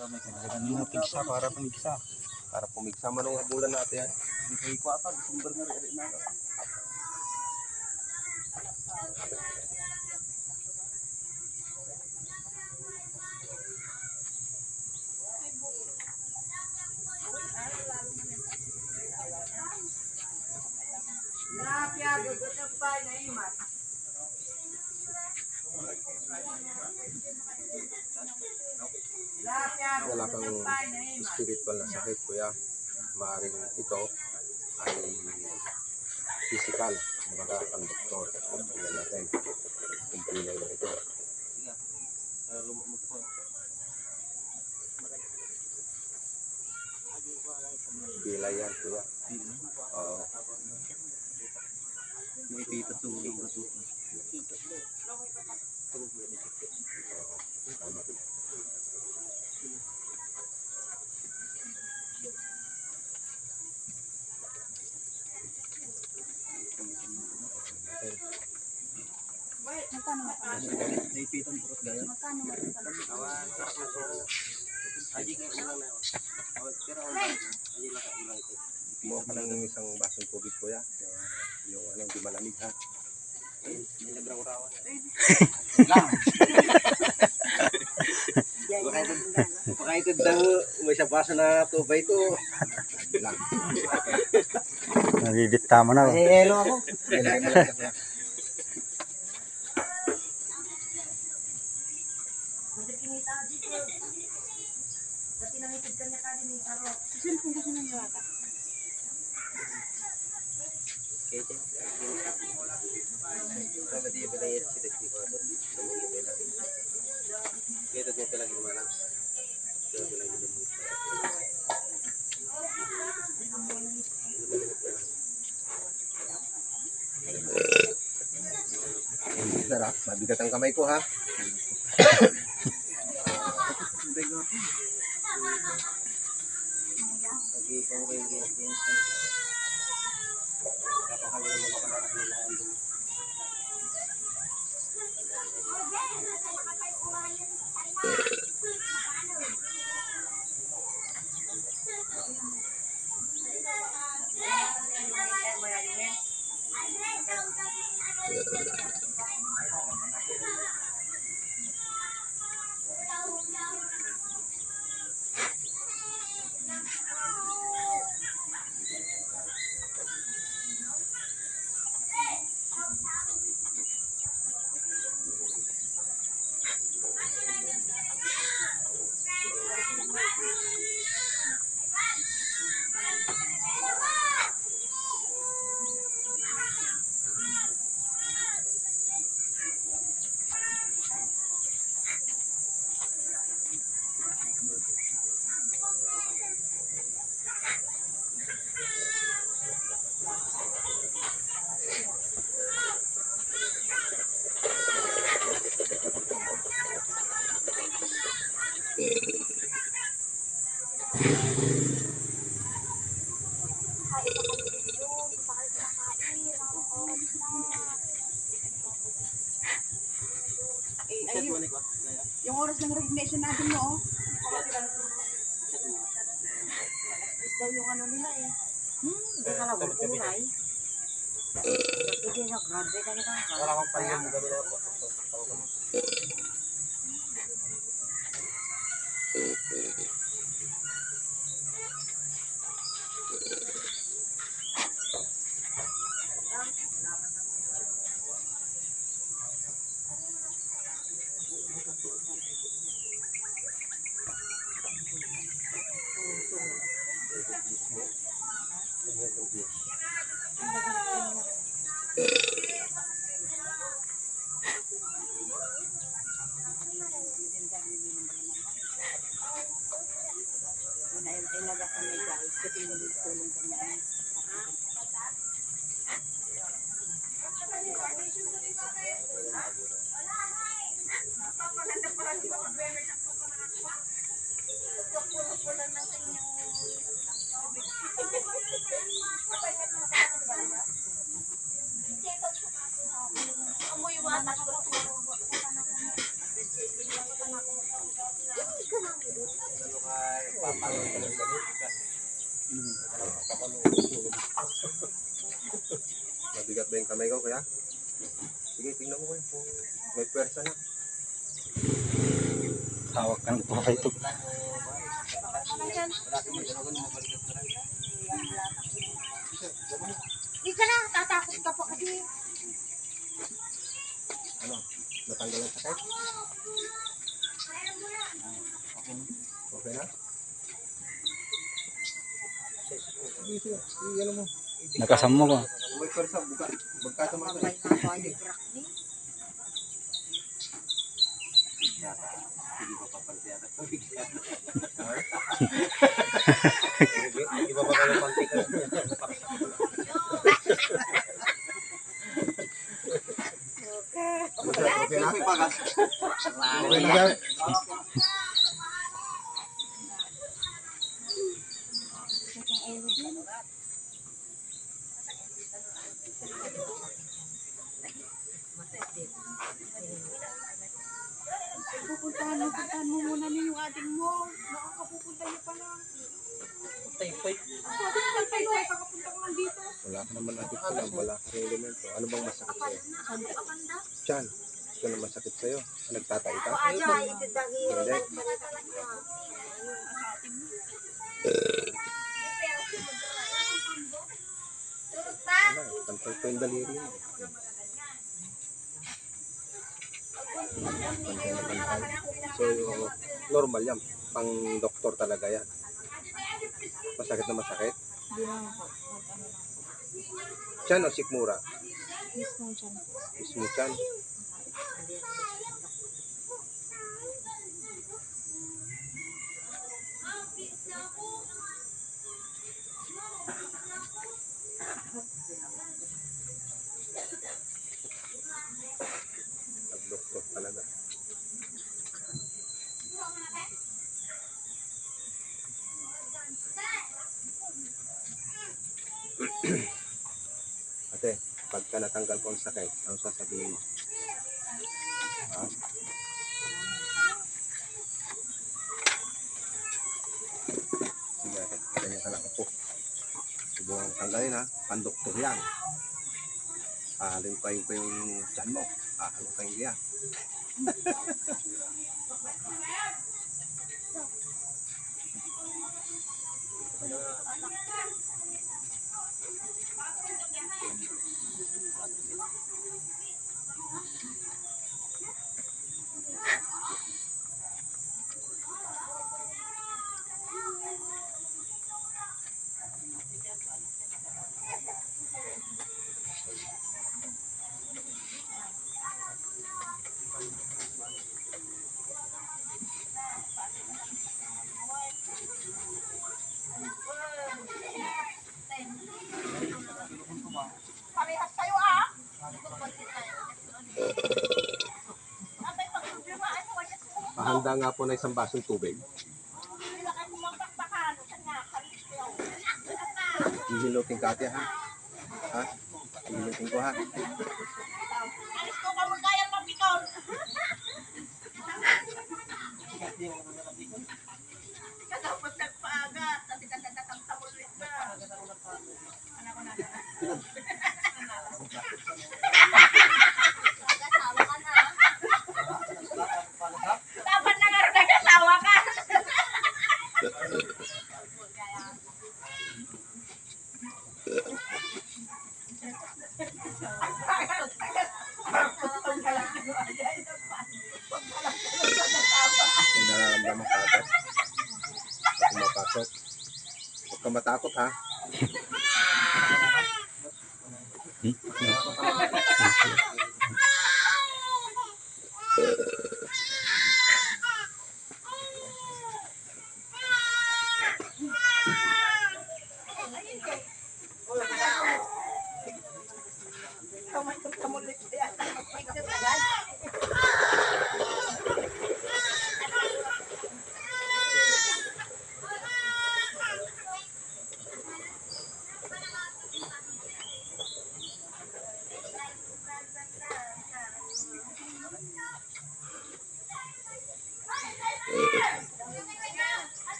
Kanina pigsa para pumigsa. Para pumigsa man ang bulan natin yan. Hindi kayo ko ata, December na rin na. Wala kang spiritual na sakit, kuya. Maaring ito ay physical. Kumbaga ang doktor. Tingnan natin kung pilay na ito. Pilay yan, kuya. Oo. May ipita tulong na ito. Tama. Naipitan purot gaya. Kumuha ka ng isang basong tubig, kuya. Yung anong di malamig, ha? Pakaitid daw, may sa baso na tubay ko. Lang. Nabibita mo na. Hello ako. Sarap. Mabigat ang kamay ko, ha? Yung oras ng resignation natin mo, daw yung ano nila eh. Hindi ka lang uray. Hindi na graduate ka nila. Wala kang payang mo gano'n ako. Ilaga kami guys, kasi tulong kanya. Amoy watak ko. Ano kay papalo ka ng ganit. Mabigat ba yung kamay ko, kuya? Sige, tingnan mo kuya. Kung may pwersa na. Hawak ka ng buhay ito. Hindi ka na, tatakot ka pa kasi. Ano? Natanggal ang sakit? Okay na? Sige, sige. Sige, ano mo? Nakasama ko. Kung may pwersa, bugkata mo Babay ito. na ako ni Brakni. Hindi pa papansin at pabigat. Hindi ba kayo pantik? Okay na? May pagas. Okay na yan? Pupuntahan mo muna niyo yung ating mo. Nakakapupunta niyo pa lang. Wala ka naman natin ko lang. Wala ka rin elemento. Ano bang masakit sa'yo? Tiyan. Ito na masakit sa'yo. Nagtatay ka? Hindi. Wala. Pantay ko yung daliri mo. Pantay na pantay. So, normal yan. Pang doktor talaga yan. Masakit na masakit. Hindi naman po. Tiyan o sikmura? Mismo dyan. Mismo tiyan. Nag-doktor talaga. Ate, pagka natanggal ko ang sakit, ang sasabihin mo? Ha? Sige ate, ganyan ka lang ako. Subukan tanggalin ha, pandoktor yan. Hahalin kayo ko yung tiyan mo. Hahalin kayo yan. Pahanda nga po na isang basong tubig. Hihilutin ka ate ha. Ha? Hihilutin ko ha. Dapat na nga rin nagkasawa ka. May nararamdaman ka ate. Huwag mapasok. Huwag kang matakot ha.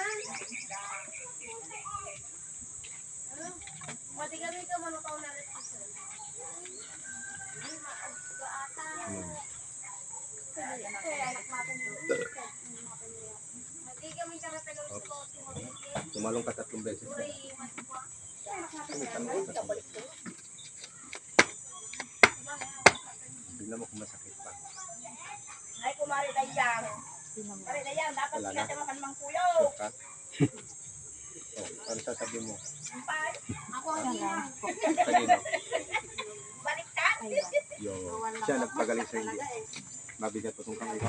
Hmm. Tumalong ka 3 beses. Tignan mo kung masakit pa. Ay, kumari dayang. Kumari dayang, dapat Wala sila na. sa makan mang kuyo. Sure ka? Oh, ano sasabihin mo? Sampay. Ako ang lang. Kanino? Baliktad. Yung siya nagpagaling sa hindi. Mabigat po itong kamay ko.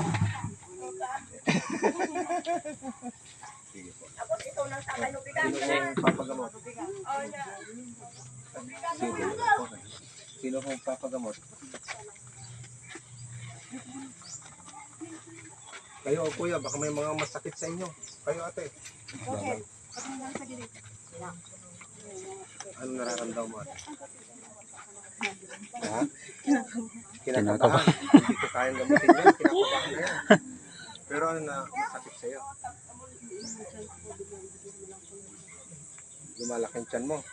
Sige po. Tapos ito nang sabay nubigan. Sino ang papagamot? Oh, na. Sino po? Sino ang papagamot? Kayo o kuya, baka may mga masakit sa inyo. Kayo ate. Okay. Ano nararamdaman mo ate? Ha? Kinakabahan. Kinakabahan. Hindi ko kayang gamutin yan. Kinakabahan na yan. Pero ano na masakit sa'yo? Lumalaki ang tiyan mo.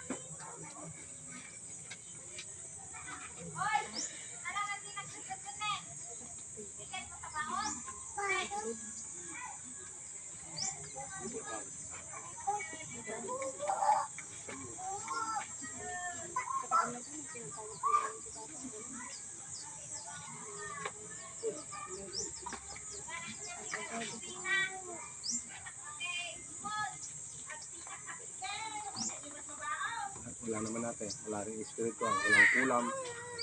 Wala naman natin. Wala rin espiritu. Walang kulam,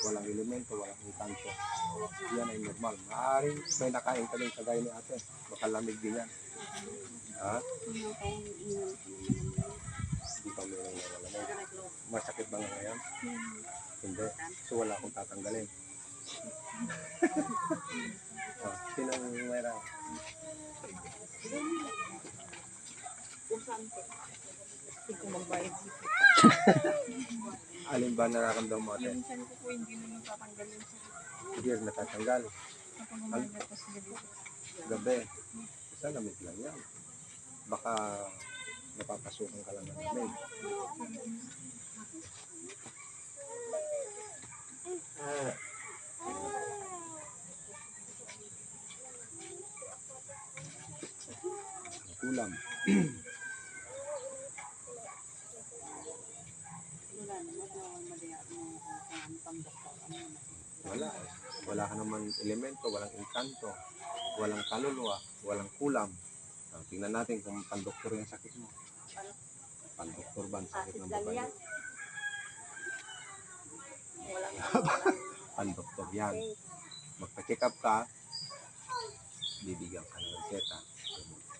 walang elemento, walang intanto. Yan ay normal. Maaaring may nakain ka din sa gaya ni ate. Baka lamig din yan. Ha? Hindi pa meron na malamig. Masakit ba nga ngayon? Hindi. So wala akong tatanggalin. Sino ang meron? Alin ba nararamdaman mo ate? Minsan ko po hindi na natatanggal yung sakit. Hindi rin natatanggal. Kapag umaga tapos gabi. Gabi. Isa lamig lang yan. Baka napapasukan ka lang ng lamig. Kulam. Wala. Wala ka naman elemento, walang inkanto, walang kaluluwa, walang kulam. Tingnan natin kung pandoktor yung sakit mo. Pandoktor ba ang sakit ng babae? Pandoktor yan. Magpa-check up ka, bibigyan ka ng reseta.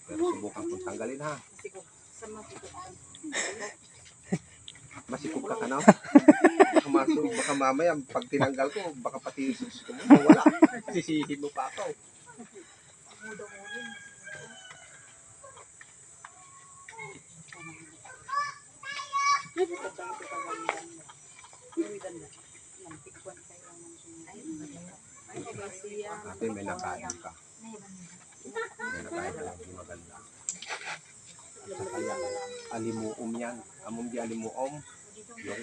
Pero subukan kong tanggalin ha. Masikop ka no? Baka mamaya pag tinanggal ko, baka pati yung susi ko wala. Sisihin mo pa ako. Ate, may nakain ka. May nakain ka lang, di maganda. Kaya, alimuom yan. Among di alimuom, yung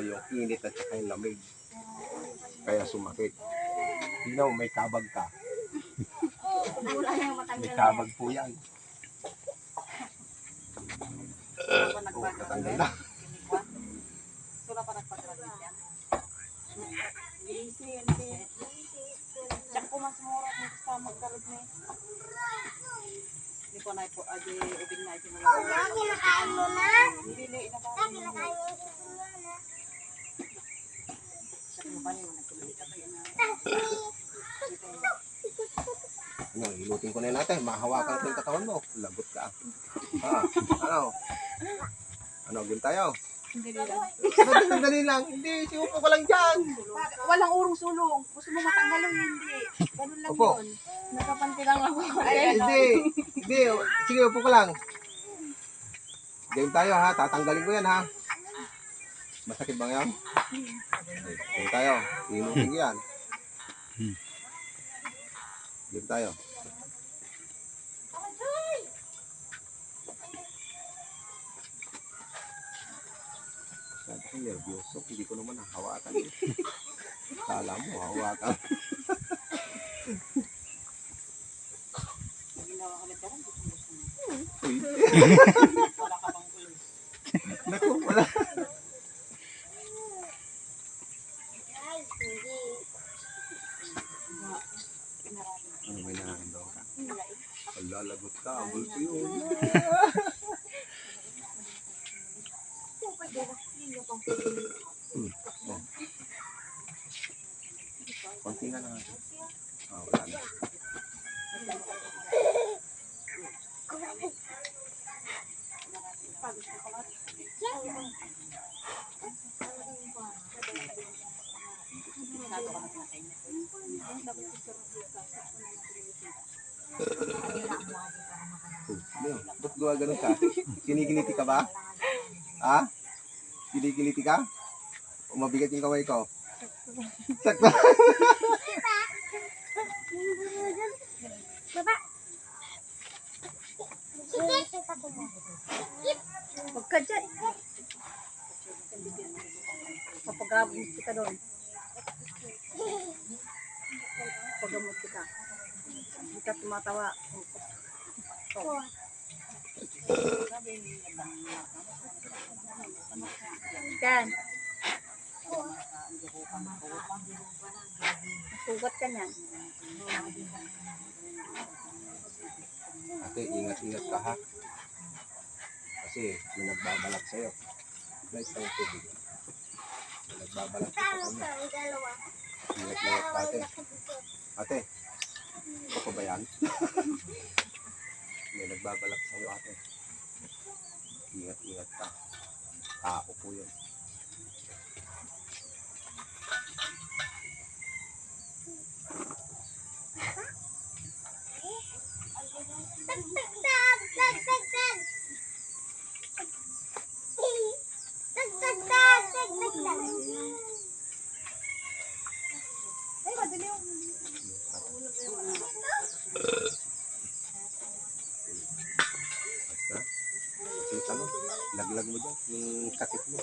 yung init at saka yung lamig. Kaya sumakit. Tingnan mo, may kabag ka. May kabag po yan. Oh, natanggal na. Diyak po mas mura kung gusto magkarod na eh. Hindi ko na po, adi, ubing na ito. Kinakain mo na. Hindi na inakain mo na. Ano, hilutin ko na yun natin. Mahawakan ko yung katawan mo. Lagot ka. Ano? Ano, gawin tayo? Dali lang. Hindi, siupo ko lang dyan. Walang urong sulong. Gusto mo matanggal o hindi? Ganun lang Opo. yun. Nakapanti lang ako. Hindi. Hindi. Sige, upo ko lang. Game tayo ha. Tatanggalin ko yan ha. Masakit ba ngayon? Game tayo. Hilutin ko yan. Game tayo. Ay, nervyoso. Hindi ko naman hawakan. Kala mo, hawakan. Ginawa ka na parang gusto mo. Uy. Wala ka bang ulo. Naku, wala. Ano may nararamdaman ka? Wala, lagot ka. Abol ko yun. Oh. Konti na lang. Wala na. Ba't gawa ganun ka? Kinikiliti ka ba? Ha? Kinikiliti ka? O mabigat yung kamay ko? Sakto. Huwag ka dyan. Papagamot kita doon. Pagamot kita. Hindi ka tumatawa. Kan. Sugat ka niyan. Ate, ingat-ingat ka ha. Kasi may nagbabalak sa'yo. Guys, tayo tubig. May nagbabalak sa kanya. Ingat-ingat ka ate. Ate, ito ko ba yan? May nagbabalak sa'yo ate. Ingat-ingat ka. Tao po yun. Basta, kita mo, laglag mo dyan, yung sakit mo.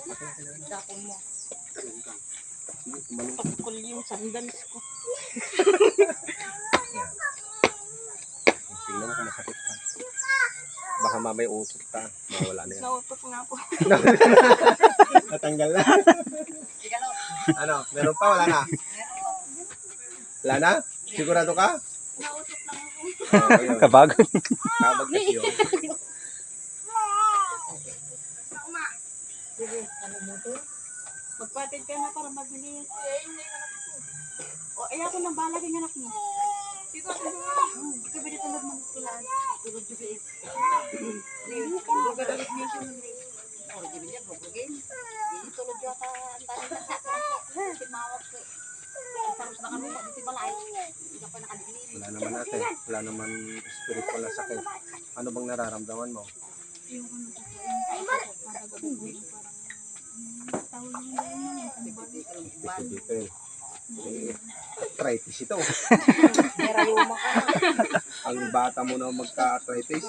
Dapon mo. Sige, tumalong ka. Pagkul yung sandals ko. Yan. Tingnan mo kung masakit ka. Baka mamay utot ka, mawala na yan. Nautot nga po. Natanggal na. Ano, meron pa, wala na? Wala na? Sigurado ka? Nautot lang ako. Ayun. Kabagod. Kabag kasi yun. Sige, ano mo to? Magpatid ka na para mabilis. O, ay ako nang balag yung anak mo. Dito ako nung ikaw ba dito nagmang-eskulaan? Tulog yung biis. Tulog ka dalit niya siya nung biis. O, di ba niya, bubugin. Tulog yung ka, ang tali na sa ako. Timawag ko. Saros na kami, dito balay. Hindi ka pa nakalimutin. Wala naman ate. Wala naman spiritual na sakit. Ano bang nararamdaman mo? Yung ano ko, yung parang gagawin ko, parang tawag yung gano'n. Dito. Arthritis ito. Merayuma ka na. Ang bata mo na magka-arthritis.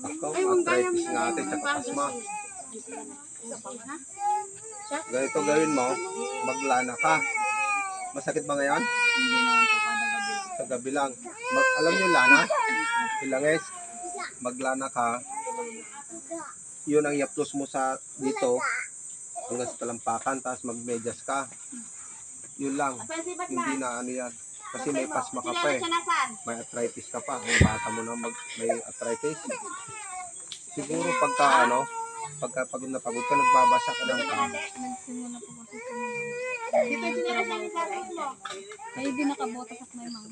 Ikaw, arthritis nga ate, tsaka asma. Ganito gawin mo, maglana ka. Masakit ba ngayon? Hindi naman po kada gabi. Sa gabi lang. Alam niyo lana? Ilangis. Maglana ka. Yun ang yaptos mo sa dito. Hanggang sa talampakan. Tapos magmedyas ka. Yun lang. Hindi na ano yan. Kasi may pasma ka pa eh. May arthritis ka pa. Ang bata mo na may arthritis. Siguro pagka ano, pagka pagod na pagod ka, nagbabasa ka ng tao. Nagsimula po kasi sa mga. Dito sinarasan sa akin mo. Ay, di nakabotas at may mga.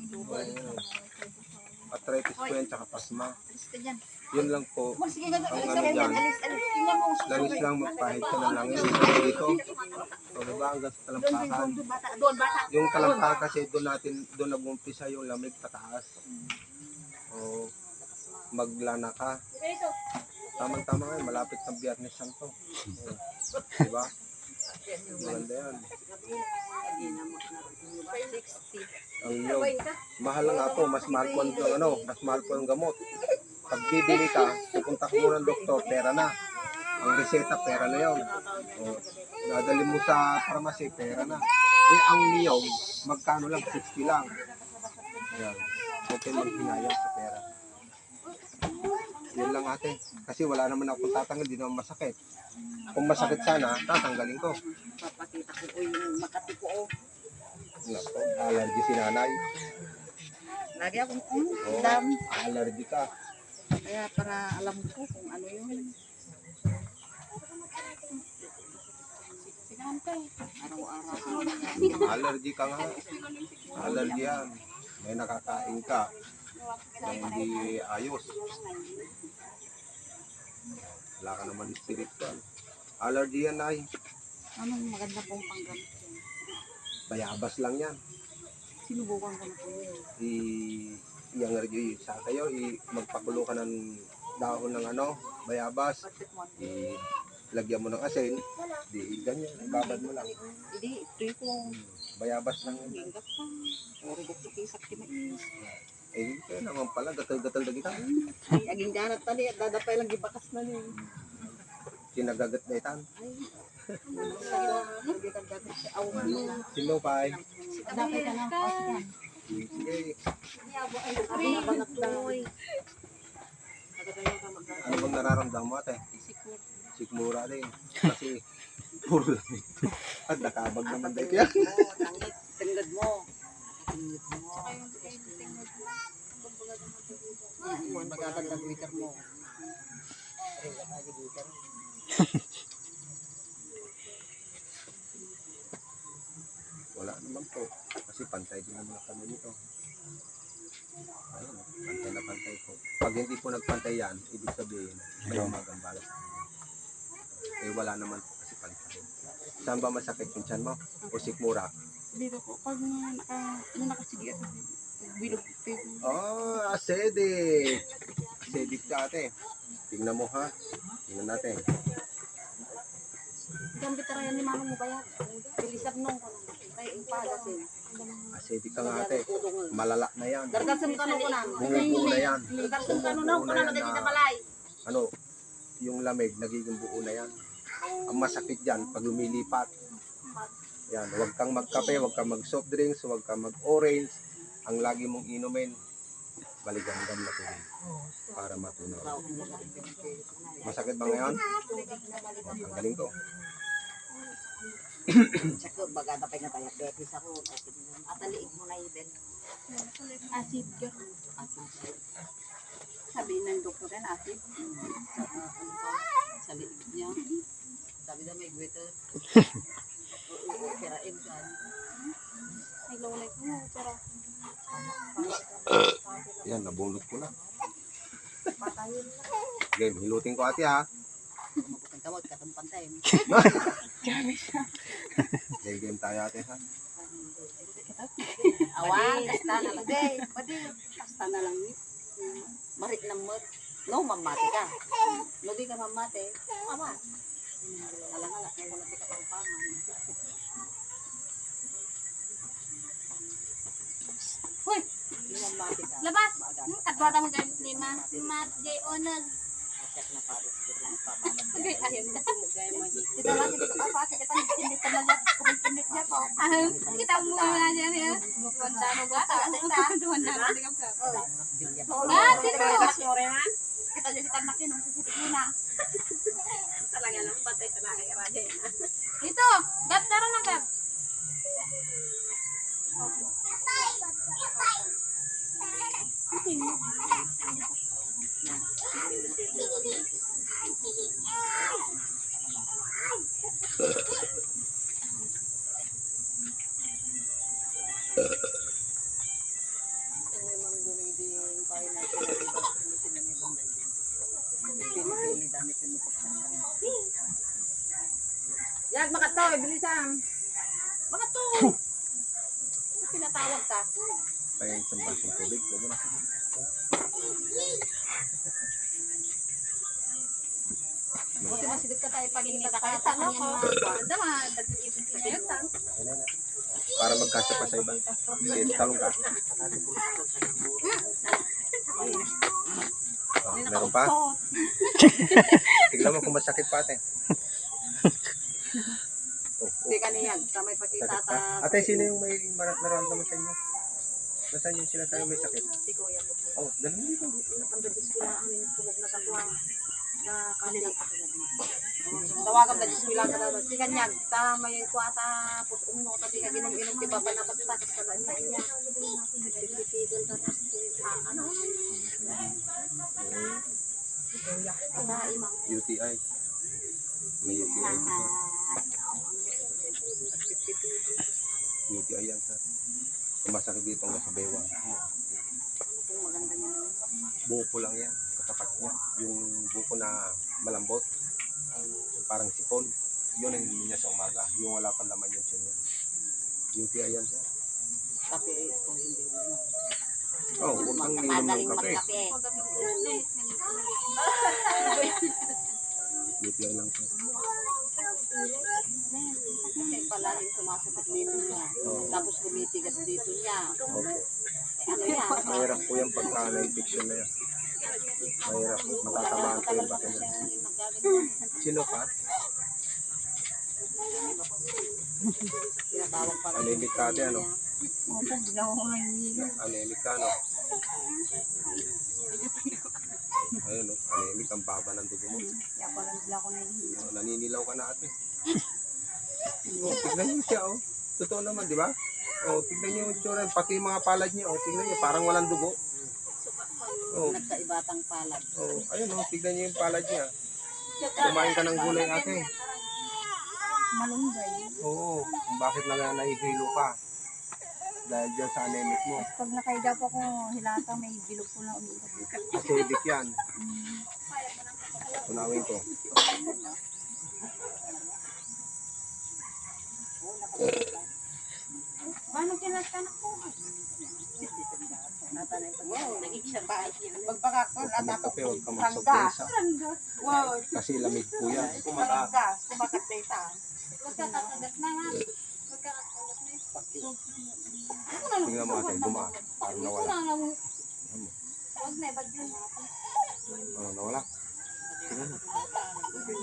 Arthritis po yan, tsaka pasma. Alis ka dyan. Yun lang po. Sige ka Ang ano dyan, Tingnan mo. langis lang magpahit ka ng langis. Dito. So, diba, hanggang sa talampakan. Doon, bata. Yung talampakan kasi doon nag-umpisa yung lamig pataas. O, maglana ka. Tamang-tama ngayon, malapit ng Biyernes Santo. Diba? Maganda yan. Ang inyong mahal lang ako, mas mahal po ang mas mahal po ang gamot. Pag bibili ka, pupunta ka muna ng doktor, pera na. Ang reseta, pera na yun. O, nadali mo sa pharmacy, pera na. Eh, ang niyog, magkano lang? 60 lang. Ayan. Huwag kayo maghinayang sa pera. Yun lang ate. Kasi wala naman ako tatanggal, di naman masakit. Kung masakit sana, tatanggalin ko. Papakita ko po yung Makati ko. Nako, allergy si nanay. Lagi akong Oo, dam. allergy ka. Kaya para alam ko kung ano yun. Araw-araw. Allergy ka nga. Allergy yan. May nakakain ka na hindi ayos. Wala ka naman spiritual. Allergy yan ay. Anong maganda pong panggamit yun? Bayabas lang yan. Sinubukan ko na po yun. Yung allergy sa kayo, magpakulo ka ng dahon ng bayabas. Lagyan mo ng asin. Di ganyan. Babad mo lang. Hindi, ito ko. Bayabas lang yan. Hinggap pa. Puro bukto kisak kinais. Eh, kaya naman pala, gatal-gatal na kita. Ay, aging ganat tali at dadapay lang gibakas na niya. Kinagagat na itan. Ay, nagkagagat sa awan mo. Sino pa ay? Dadapay ka ng pasigan. Sige. Abi na bangat na. Ano bang nararamdaman mo ate? Sikmur. Sikmura din. Kasi puro lang ito. At nakabag naman dito yan. Tangit, tinggad mo. Tinggad mo. Yan, magaganda Twitter mo. Ay, wala Twitter. Wala naman po. Kasi pantay din naman kami nito. Ayun, pantay na pantay po. Pag hindi po nagpantay yan, ibig sabihin, may magambala. Eh wala naman po kasi pantay. Saan ba masakit yung tiyan mo? O sikmura? Dito po, pag nakasigi ako, bilog po. Oh, acidic. Acidic ka ate. Tingnan mo ha. Tingnan natin. Gamit tara yan ni mama mo ba yan? Pilisap nung ko lang. Kaya ipagasin. Acidic ka nga ate. Malala na yan. Dargasam ka nung ko lang. Bumubuo na yan. Dargasam ka nung ko lang. Nagagin na balay. Ano, yung lamig, nagiging buo na yan. Ang masakit dyan, pag lumilipat. Yan, huwag kang magkape, huwag kang mag soft drinks, huwag kang mag orange. Ang lagi mong inumin, baliganggam na tubig para matunaw. Masakit ba ngayon? Ang galing ko. Tsaka baga tapay nga tayo. Betis ako. Ataliig mo na yun din. Acid ka. Acid. Sabi ng doktor yan, acid. Sa liig niya. Sabi na may gwitter. Kirain ka. Ay, lawlay ko mo. Pero, Yan, nabunot ko na. Game, hilutin ko ate ha. Mabukan ka, wag katang pantay. Game tayo ate ha. Awan, kasta na lang. Pwede. Kasta na lang. Marit ng mat. No, mamate ka. No, di ka mamate. Awan. Alang-alang. Kaya wala di ka pang-pangan. Hoy! Mamate ka. labas! Maaga. Katwata mo dyan, lima. Mat, jay, onag. Check na pares. Papaman. Okay, ayun na. Kita lang, kita pa. Kasi kita hindi ka malat. Kumipinit niya po. Kita mo na dyan yan. Wanda mo ba? Wanda mo di ka pa. Ah, sino? Kita dyan kita makin. Sisipit mo na. Talaga lang, patay sa lahi. Ito, gab, tara na gab. Yag, makato, bilisan. Makato. Pinatawag ka. Kaya isang basong tubig. Pwede na. Buti masigit ka tayo pag hindi ka kaya Ano ko? Wanda, dagdag ipin ka ngayon. Ayan na. Para magkasya pa sa iba. Sige, talong ka. Oh, meron pa? Tignan mo kung masakit pa ate. Hindi kaniyan, sa may Sakit pakita pa. Ate, sino yung may nararamdaman sa inyo? Nasaan yung sila tayo may sakit? Si Kuya po. Oh, ganun dito. Ang dadis ko lang ang tulog na tatwa na kanilang tawagan na Diyos bilang ka si kanyang tama yung kuwata put umno tadi ka ginom-inom ti baba na pagsakit ka na niya pipigil ka na ano na imam UTI. May UTI dito. UTI yan, sir. Yung masakit dito ang nasa baywang. ano pong maganda niya Buko lang yan. Katapat niya. Yung buko na malambot. Parang sipon. Yun ang hindi niya sa umaga. Yung wala pa naman yung tiyan niya. UTI yan, sir. kape ito hindi mo Oh, huwag kang inom ng madaling kape. magkape UTI lang, sir. kasi palaging sumasakit dito niya tapos kumitigas dito niya Opo. ano yan Mahirap po yung pagka na-infection na yan. Mahirap. Matatamaan po yung bato niya. Sino ka? tinatawag pa rin Anemic ka ate, ano? opo bigla ko nangyayari Anemic ka, no? Ayun, no? Anemic ang baba ng dugo mo. kaya pala bigla ko nangyayari Oh, naninilaw ka na ate. Oh, tignan niyo siya, oh. Totoo naman, di ba? Oh, tignan niyo yung tsura. Pati yung mga palad niya, oh. Tignan niyo, parang walang dugo. Oh, nagkaibatang palad oh. Ayun, oh. Tignan niyo yung palad niya. Kumain ka ng gulay, ate. Malunggay. Oo. Bakit na nahihilo ka? Dahil dyan sa anemic mo. Pag nakahiga po ako, hilata, may bilog po na umiikat. Acidic yan. Tunawin ko. Paano kinakanak po? nag-iksya ba Pagpakakon, Huwag ka magkape, huwag ka Langgas. magsobresa. Wow, Kasi lamig po yan. Kumaka. langgas, kumakat na ita. magkakagat na nga Tingnan mo ate, gumaan. Parang nawala. Huwag na, ba't yun? Oh, nawala. Tingnan mo.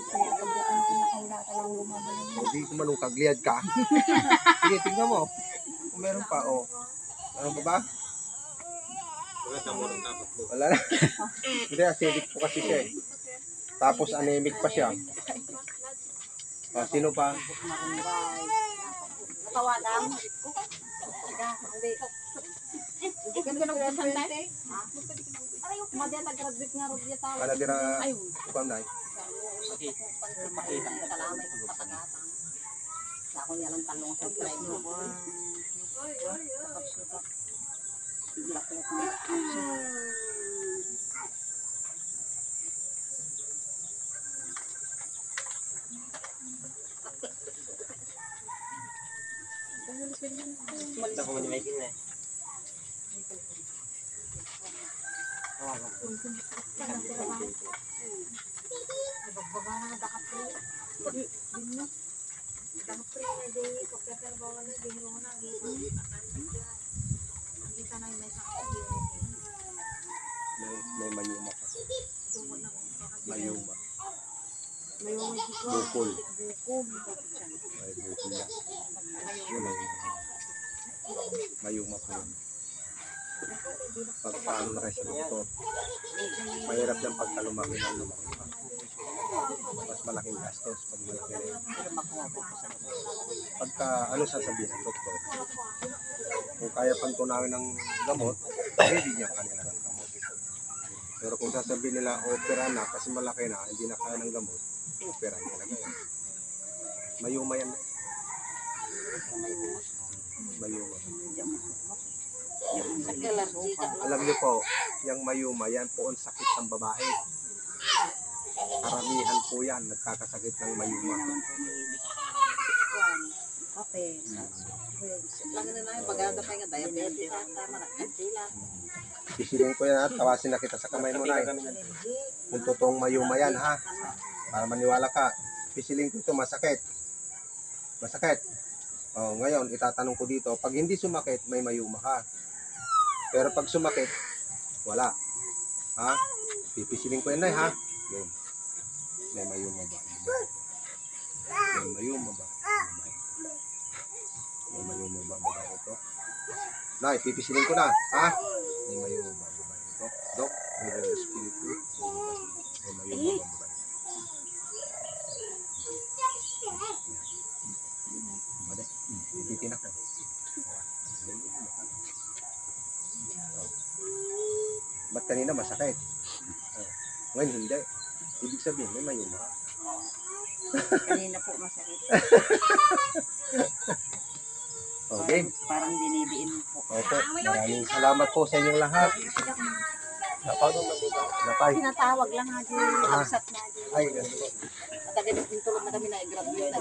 Kaya pag ano ko nakahilata lang lumabalik. Hindi ko manukag, liad ka. Sige, tingnan mo. Kung meron pa, oh. Ano pa ba? Wala na. Hindi, acidic po kasi siya eh. Tapos anemic pa siya. Sino pa? natawagan hindi hindi ka nag-usan tayo ha? aray yung kumadya nag-graduate nga rin niya tawag Kanadira, ayun ukam na. pansamakita kalamay kong patagatan sa ako niya lang talong sa try mo sakap-sukat bigla ko May mayuma pa. Mayuma. Bukol. Ay, bukol na. Mayuma po yun. Pagpaano na kayo sa doktor. Mahirap yan pagka lumaki ng lumaki pa. Mas malaking gastos pag malaki na yun. Pagka ano sasabihin ng doktor, kung kaya pang tunawin ng gamot, hindi niya kanila ng gamot. Pero kung sasabihin nila, opera na kasi malaki na, hindi na kaya ng gamot, opera talaga yan. Mayuma yan. Mayuma. nag-allergy ka Alam niyo po, yung mayuma, yan po ang sakit ng babae. Karamihan po yan, nagkakasakit ng mayuma. kape lang na na pagada pa nga diabetes tama na sila Pisilin ko yan ha, tawasin na kita sa kamay mo na Kung totoong mayuma yan ha, para maniwala ka. Pisilin ko ito, masakit. Masakit. Oh, ngayon, itatanong ko dito, pag hindi sumakit, may mayuma ka. Pero pag sumakit, wala. Ha? Pipisilin ko yan, Nay, ha? Game. May mayuma ba? May mayuma ba? May mayuma ba? Babae ito? Nay, pipisilin ko na, ha? May mayuma ba? Babae ito? Dok, may espiritu. May mayuma ba? Babae? Bibitin ako. Ba't kanina masakit? Ngayon hindi. Ibig sabihin, may mayuma. Kanina po masakit. Okay. Parang dinidiin po. Opo. Maraming salamat po sa inyong lahat. Napay. Tinatawag lang nga din. Absat na din. Ay, ganito. Matagal din tulog na kami na i-grab yun.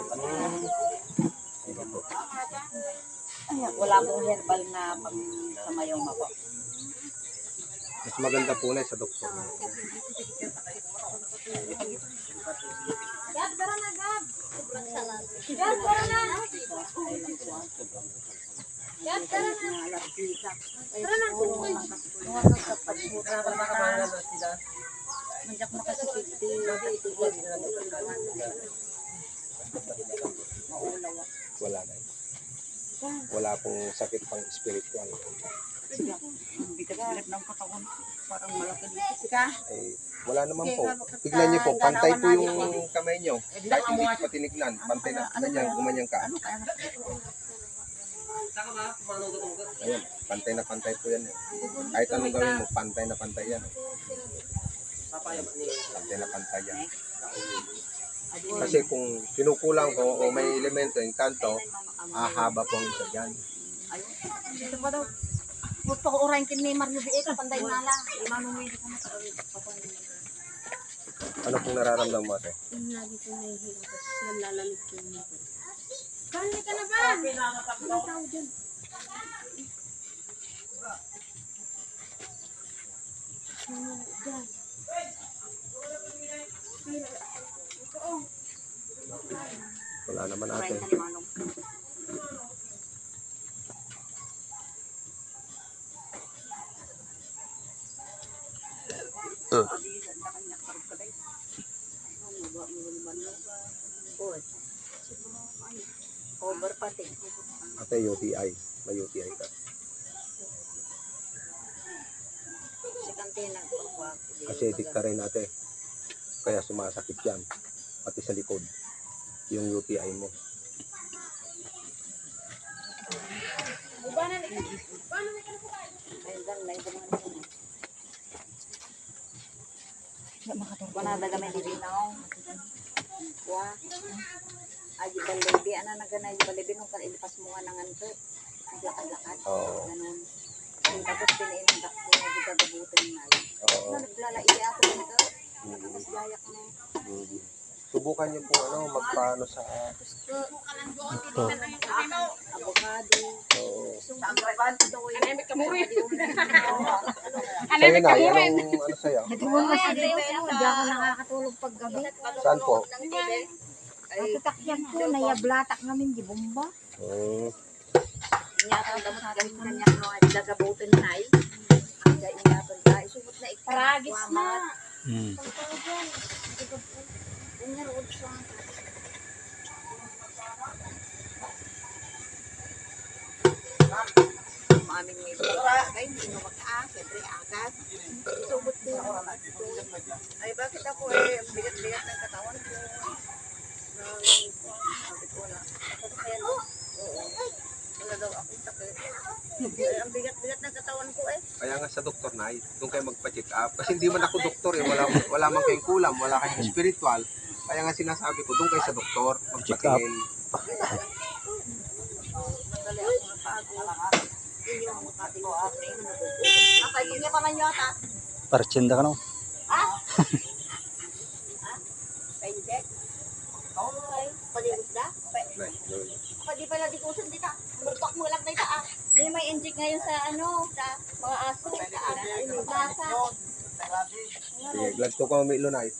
Ay, wala pong herbal na pang sa mayoma po. Mas maganda po na sa doktor. Gab, tara na, Gab. Gab, tara na. Gab, tara na. Tara na. Manjak makasikit. Maulaw. Wala na. Wala pong sakit pang spiritual. Ang bigat-bigat ng katawan. Parang malaki dito. Sika? Ay, wala naman po. Tignan niyo po, pantay po yung kamay niyo. Kahit hindi pa tinignan, pantay na. Ganyan, gumanyan ka. Ano kaya Ayan, pantay na pantay po yan. Kahit anong gawin mo, pantay na pantay yan. Pantay na pantay yan. Kasi kung kinukulang ko o may elemento yung kanto, haba po ang isa dyan. ayun? Ito pa daw. Gusto ko urahin kin ni Mario Bieta. Panday nala. Imanumili ko na sa Ano pong nararamdaman mo ate? Yung lagi ko nahihilo kasi nalalamig ko yung nito. Kali ka na ba? Ano tao dyan? Dyan. Wala naman ate. urahin ka ni Manong. Over pati. Ate, UTI. May UTI ka. Si Kantina. Acidic ka rin ate. Kaya sumasakit yan. Pati sa likod. Yung UTI mo. Ayun dan, may bumangan ko na. Wanada kami dibinaw. Wah. Aji balibi ana nagana aji balibi nung kan ilipas mo nga nang anto. Naglakad-lakad. Oo. Ganun. Yung tapos pinain ang dakto na gagabutin na. Oo. Ano naglalai ato nito. Tapos gayak mo. Subukan niyo po magpaano sa Avocado. Oo. Ang avocado daw ay. Ano ka mo? Sa'yo na, anong ano sa'yo? Nagawin mo sa Diyos mo. Hindi ako nakakatulog pag gabi. Saan po? Natitakyan ko. Nayablatak namin di bomba. Inyata ang damot gamit kanyak no ay gagabutin na ay. Ang gaingaton ka. Isubot na ikta. Paragis na. Unyarod sa aming may bagay, hindi mo mag-aas, siyempre agad. Isubot din. Ay, bakit ako bigat-bigat ng katawan ko? Sabi ko na. Kaya no? Oo. Wala daw akong sakit. Ang bigat-bigat ng katawan ko Kaya nga sa doktor na, doon kayo magpa-check up. Kasi hindi man ako doktor wala man kayong kulam, wala kayong spiritual. Kaya nga sinasabi ko, doon kayo sa doktor, magpatingin. Madali ako napagod. Hindi mo makatilo ako. Akay, hindi pa man yata. Parchinda ka no? Pa-inject? Paligod na? Pwede pala di kusan dita. Murpak mo lang dita Hindi may inject ngayon sa sa mga aso. Sa Sige, glad ko kung may lunay.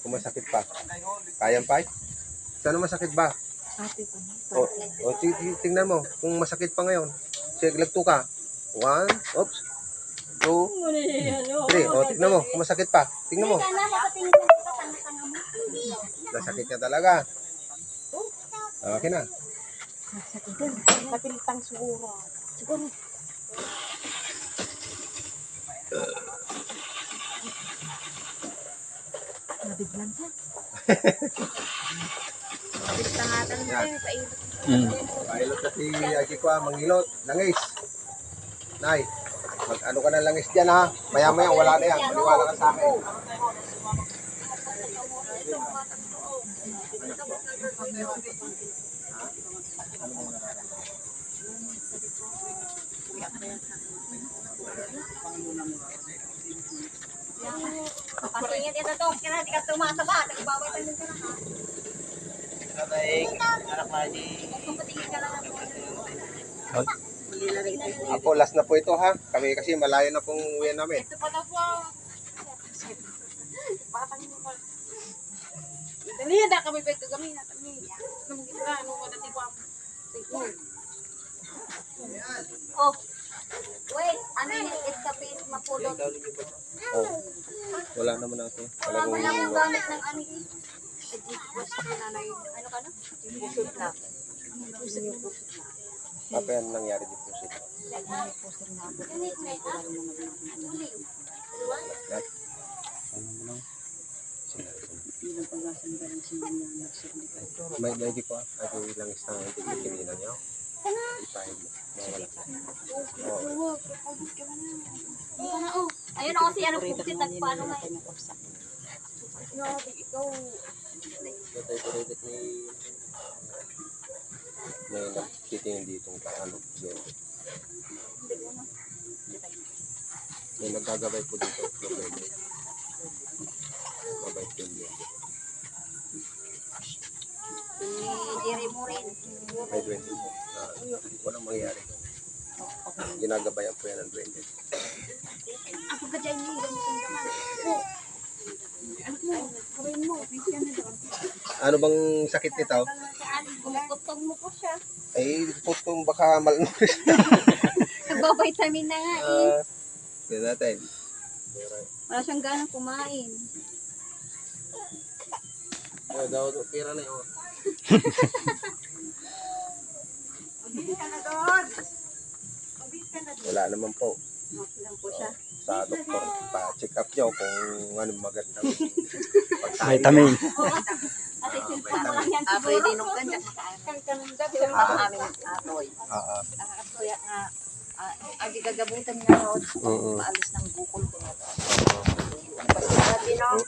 Kung masakit pa. Kayang pa? Saan masakit ba? Ate pa. O, tingnan mo. Kung masakit pa ngayon. Sige, lagto ka. 1, oops. 2, 3. O, tingnan mo. Kung masakit pa. Tingnan mo. Nasakit niya talaga. Okay na. Napilitang siguro. Siguro. Nabiglan siya. Pilitangatan mo Yan. tayo, pailot. Pailot kasi Aki ko mangilot. Langis. Nay. Mag-ano ka na langis dyan ha. Maya-maya wala na yan. Maniwala ka sa akin. Pasingit ito to, kaya di ka tumataba, nagbawal tayo ka na ha. Anak na di. Patingin ka na lang. Ako, last na po ito ha. Kami kasi malayo na pong uwi namin. Ito pa na po. Batang mo pa. Dali na kami pwede kami na kami. Nung gitna, nung wala di ko ang Oh. Wait, ano yung escapade mapulot? Oh. Wala naman ako. Wala mo lang yung Talagang gamit ng ano eh. Ano ka na? Pusod na. apa yan nangyari dito sa may di ko ako ilang isang kinina niyo. Ipahin mo. Ayun ako si ano pusit nagpaano nga eh. May nagtitingin dito ano. May nagagabay po dito. Mabait yun yun. Jerry mo rin. May 20 po. Walang mangyayari. Ginagabayan po yan ng 20. Ako ka dyan yung gamitin naman. Ano bang sakit nito? Kumukutong mo po siya. Ay, putong baka malnourished. Nagbavitamin na nga eh. Tignan natin. Wala siyang ganang kumain. Daw pira na yun. Wala naman po. Okay lang po siya. Sa doktor, pa-check up nyo kung anong magandang Vitamin. Ate Silpa lang yan siguro. Pwede nung ganda. Ang aming atoy. Nakakasuya nga. Agi gagabutan niya raw. Paalis ng bukol ko. Pagkasabi no.